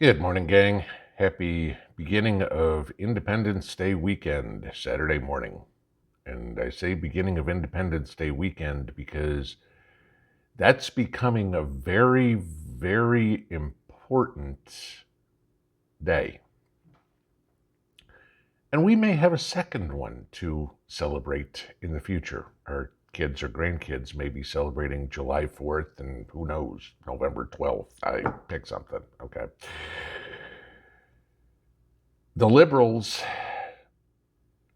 Good morning, gang. Happy beginning of Independence Day weekend, Saturday morning. And I say beginning of Independence Day weekend because that's becoming a very, very important day. And we may have a second one to celebrate in the future. Our kids or grandkids may be celebrating July 4th and who knows, November 12th. I pick something, okay? The liberals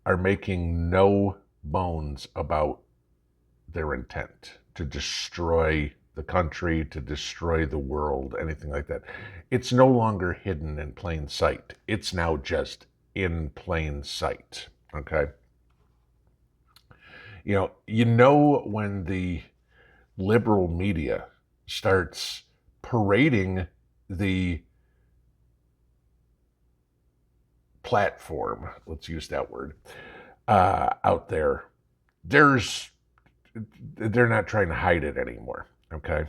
are making no bones about their intent to destroy the country, to destroy the world, anything like that. It's no longer hidden in plain sight. It's now just in plain sight, okay? You know when the liberal media starts parading the platform, let's use that word, out there, they're not trying to hide it anymore, okay?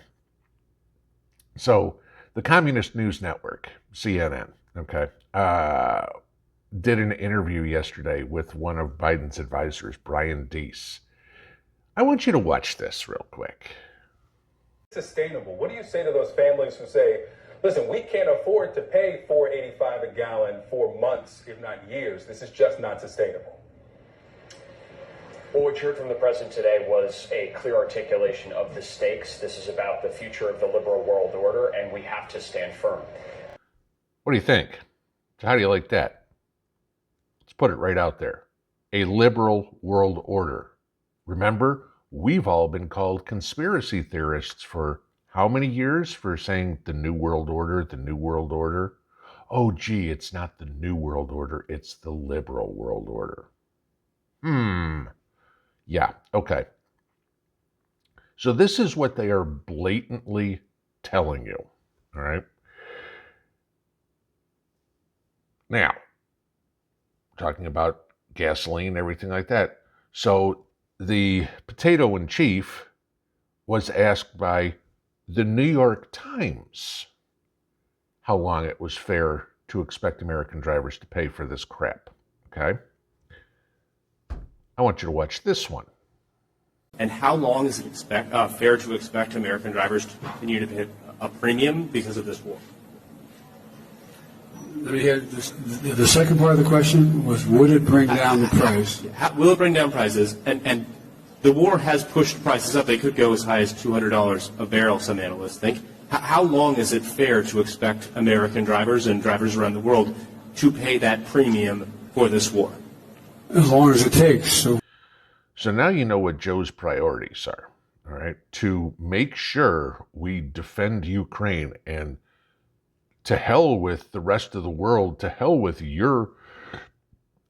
So the Communist News Network, CNN, okay, did an interview yesterday with one of Biden's advisors, Brian Deese. I want you to watch this real quick. Sustainable. What do you say to those families who say, listen, we can't afford to pay $4.85 a gallon for months, if not years. This is just not sustainable. Well, what you heard from the president today was a clear articulation of the stakes. This is about the future of the liberal world order, and we have to stand firm. What do you think? How do you like that? Let's put it right out there. A liberal world order. Remember, we've all been called conspiracy theorists for how many years for saying the New World Order, the New World Order? Oh, gee, it's not the New World Order, it's the liberal world order. Yeah, okay. So this is what they are blatantly telling you, all right? Now, talking about gasoline, everything like that. So the potato in chief was asked by the New York Times how long it was fair to expect American drivers to pay for this crap, okay? I want you to watch this one. And how long is it fair to expect American drivers to continue to pay a premium because of this war? Let me hear this. The second part of the question was, would it bring down the price? Will it bring down prices? And the war has pushed prices up. They could go as high as $200 a barrel, some analysts think. How long is it fair to expect American drivers and drivers around the world to pay that premium for this war? As long as it takes. So now you know what Joe's priorities are, all right? To make sure we defend Ukraine, and to hell with the rest of the world, to hell with your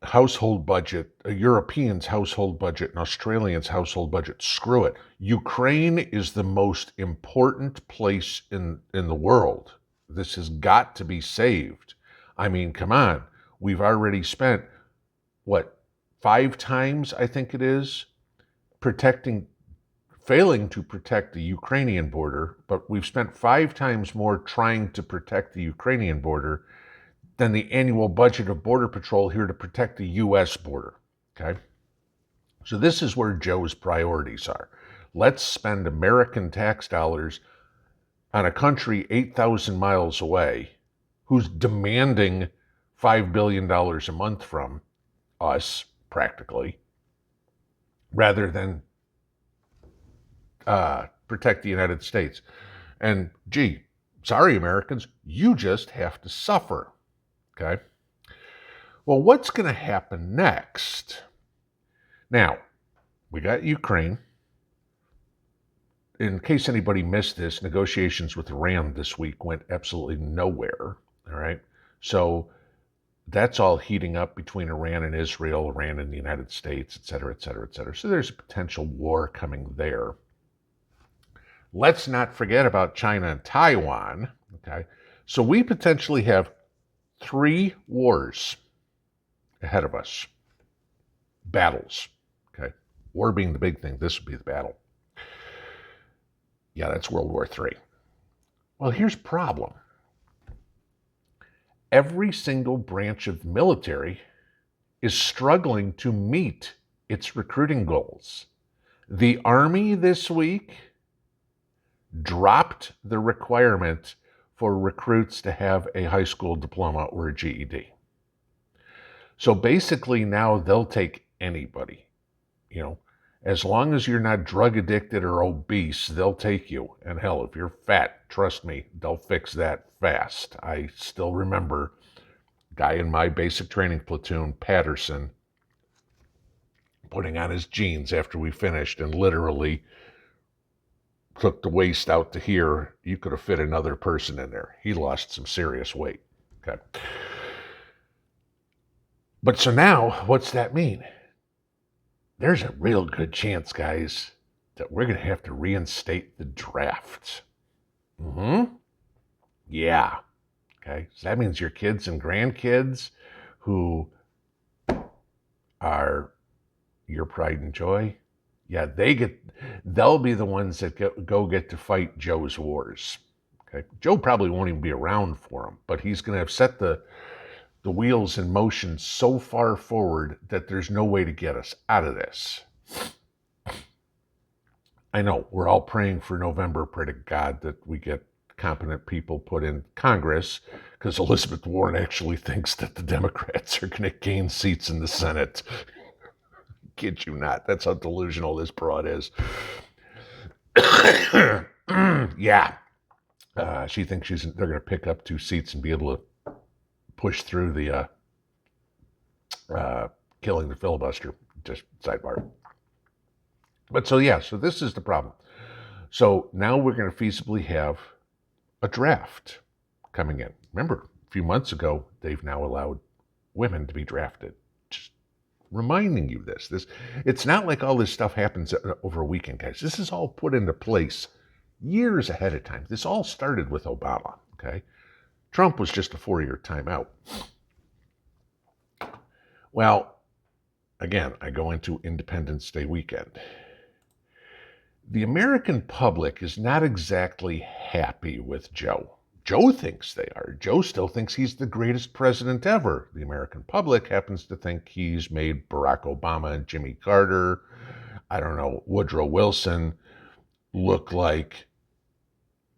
household budget, a European's household budget, an Australian's household budget. Screw it. Ukraine is the most important place in the world. This has got to be saved. I mean, come on. We've already spent, 5 times, I think it is, failing to protect the Ukrainian border, but we've spent 5 times more trying to protect the Ukrainian border than the annual budget of Border Patrol here to protect the U.S. border, okay? So this is where Joe's priorities are. Let's spend American tax dollars on a country 8,000 miles away who's demanding $5 billion a month from us, practically, rather than protect the United States. And gee, sorry, Americans, you just have to suffer. Okay? Well, what's going to happen next? Now, we got Ukraine. In case anybody missed this, negotiations with Iran this week went absolutely nowhere. All right? So that's all heating up between Iran and Israel, Iran and the United States, et cetera, et cetera, et cetera. So there's a potential war coming there. Let's not forget about China and Taiwan. Okay? So we potentially have 3 wars ahead of us. Battles. Okay? War being the big thing, this would be the battle. Yeah, that's World War III. Well, here's the problem. every single branch of the military is struggling to meet its recruiting goals. The Army this week dropped the requirement for recruits to have a high school diploma or a GED. So basically now they'll take anybody, as long as you're not drug addicted or obese, they'll take you. And hell, if you're fat, trust me, they'll fix that fast. I still remember a guy in my basic training platoon, Patterson, putting on his jeans after we finished and literally took the waist out to here. You could have fit another person in there. He lost some serious weight. Okay. But so now, what's that mean? There's a real good chance, guys, that we're going to have to reinstate the draft. Yeah. Okay. So that means your kids and grandkids who are your pride and joy, yeah, they'll be the ones that get to fight Joe's wars. Okay. Joe probably won't even be around for them, but he's going to have set the wheels in motion so far forward that there's no way to get us out of this. I know, we're all praying for November, pray to God that we get competent people put in Congress, because Elizabeth Warren actually thinks that the Democrats are going to gain seats in the Senate. Kid you not, that's how delusional this broad is. Yeah. She thinks they're going to pick up 2 seats and be able to push through the killing the filibuster. Just sidebar. But so this is the problem. So now we're going to feasibly have a draft coming in. Remember, a few months ago, they've now allowed women to be drafted. Just reminding you this. It's not like all this stuff happens over a weekend, guys. This is all put into place years ahead of time. This all started with Obama, okay? Trump was just a 4-year timeout. Well, again, I go into Independence Day weekend. The American public is not exactly happy with Joe. Joe thinks they are. Joe still thinks he's the greatest president ever. The American public happens to think he's made Barack Obama and Jimmy Carter, Woodrow Wilson, look like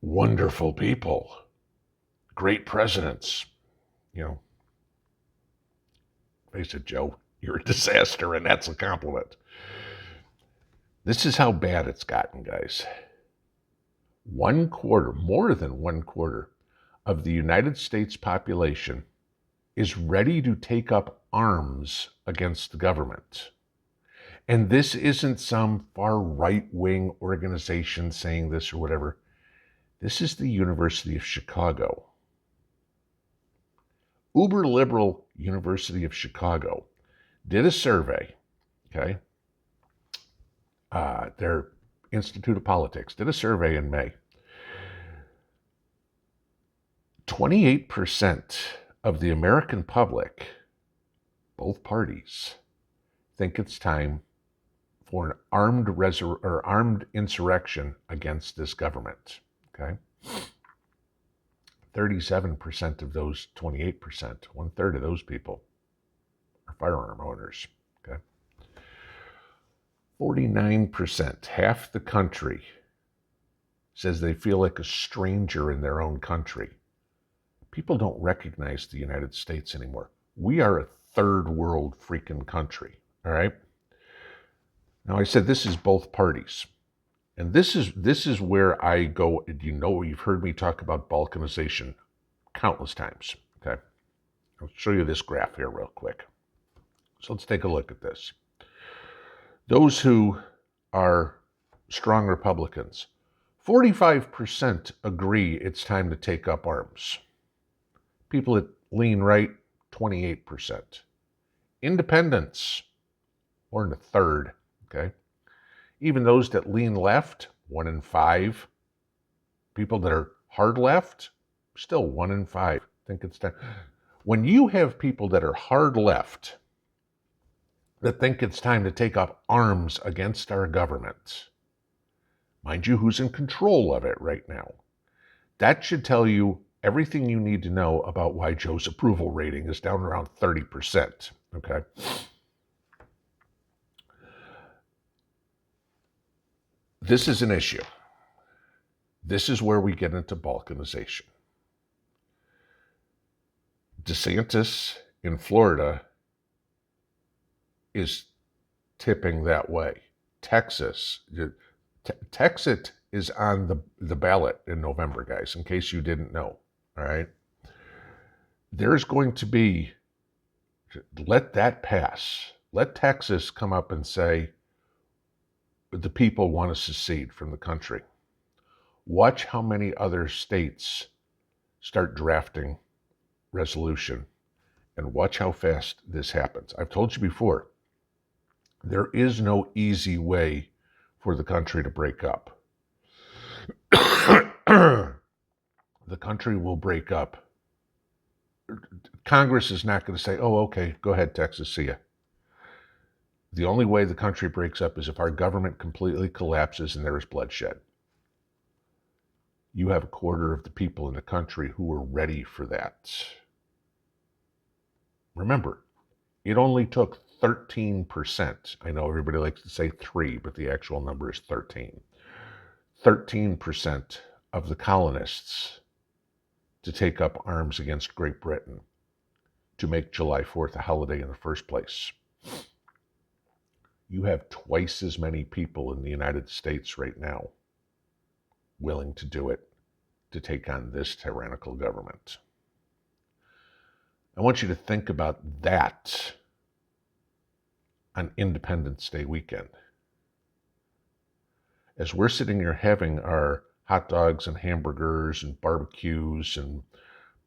wonderful people. Great presidents. Face it, Joe, you're a disaster, and that's a compliment. This is how bad it's gotten, guys. More than 1/4 of the United States population is ready to take up arms against the government. And this isn't some far right-wing organization saying this or whatever. This is the University of Chicago. Uber liberal University of Chicago did a survey, okay? Their Institute of Politics did a survey in May. 28% of the American public, both parties, think it's time for an armed insurrection against this government, okay? 37% of those 28%, 1/3 of those people, are firearm owners, okay? 49%, half the country, says they feel like a stranger in their own country. People don't recognize the United States anymore. We are a third world freaking country, all right? Now, I said this is both parties. And this is where I go, you've heard me talk about balkanization countless times, okay? I'll show you this graph here real quick. So let's take a look at this. Those who are strong Republicans, 45% agree it's time to take up arms. People that lean right, 28%. Independents, more than 1/3, okay? Even those that lean left, 1 in 5. People that are hard left, still 1 in 5. Think it's time. When you have people that are hard left that think it's time to take up arms against our government, mind you, who's in control of it right now, that should tell you everything you need to know about why Joe's approval rating is down around 30%. Okay. This is an issue. This is where we get into balkanization. DeSantis in Florida is tipping that way. Texas is on the ballot in November, guys, in case you didn't know. All right. There's going to be, let that pass. Let Texas come up and say, the people want to secede from the country. Watch how many other states start drafting resolution, and watch how fast this happens. I've told you before, there is no easy way for the country to break up. The country will break up. Congress is not going to say, oh, okay, go ahead, Texas, see ya. The only way the country breaks up is if our government completely collapses and there is bloodshed. You have a quarter of the people in the country who are ready for that. Remember, it only took 13%. I know everybody likes to say 3, but the actual number is 13. 13% of the colonists to take up arms against Great Britain to make July 4th a holiday in the first place. You have twice as many people in the United States right now willing to do it, to take on this tyrannical government. I want you to think about that on Independence Day weekend. As we're sitting here having our hot dogs and hamburgers and barbecues and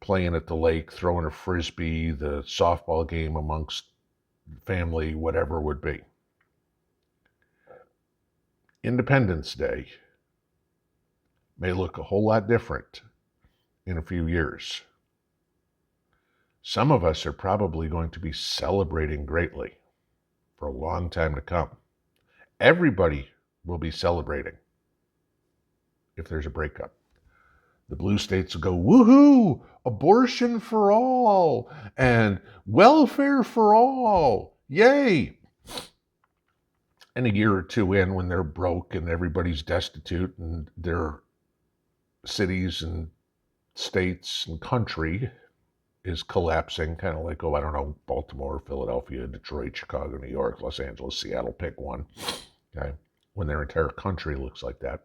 playing at the lake, throwing a frisbee, the softball game amongst family, whatever it would be. Independence Day may look a whole lot different in a few years. Some of us are probably going to be celebrating greatly for a long time to come. Everybody will be celebrating if there's a breakup. The blue states will go, woohoo, abortion for all, and welfare for all, yay. And a year or two in, when they're broke and everybody's destitute and their cities and states and country is collapsing, kind of like, I don't know, Baltimore, Philadelphia, Detroit, Chicago, New York, Los Angeles, Seattle, pick one. Okay? When their entire country looks like that,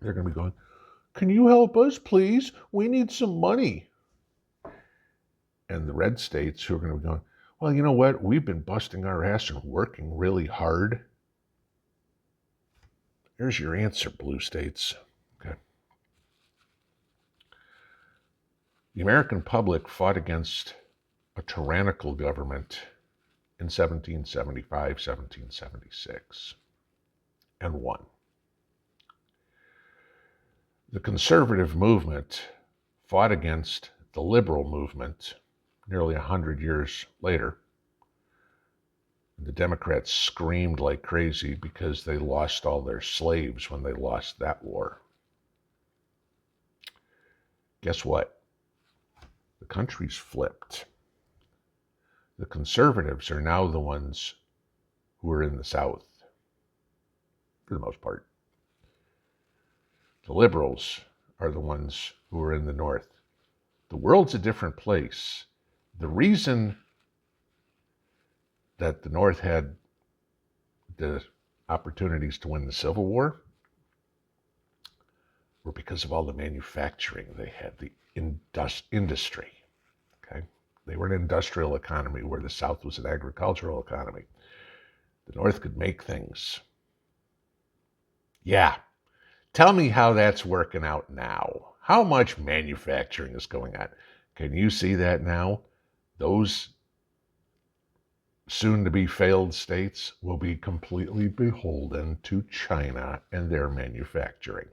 they're going to be going, can you help us, please? We need some money. And the red states who are going to be going, well, you know what? We've been busting our ass and working really hard. Here's your answer, blue states. Okay. The American public fought against a tyrannical government in 1775, 1776, and won. The conservative movement fought against the liberal movement nearly 100 years later. The Democrats screamed like crazy because they lost all their slaves when they lost that war. Guess what? The country's flipped. The conservatives are now the ones who are in the South, for the most part. The liberals are the ones who are in the North. The world's a different place. The reason that the North had the opportunities to win the Civil War were because of all the manufacturing they had, the industry. Okay? They were an industrial economy where the South was an agricultural economy. The North could make things. Yeah. Tell me how that's working out now. How much manufacturing is going on? Can you see that now? Those soon-to-be failed states will be completely beholden to China and their manufacturing.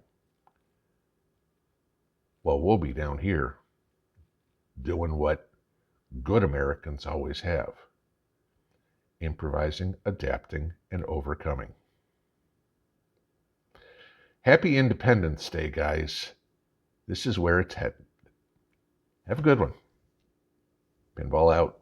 Well, we'll be down here doing what good Americans always have. Improvising, adapting, and overcoming. Happy Independence Day, guys. This is where it's headed. Have a good one. Pinball out.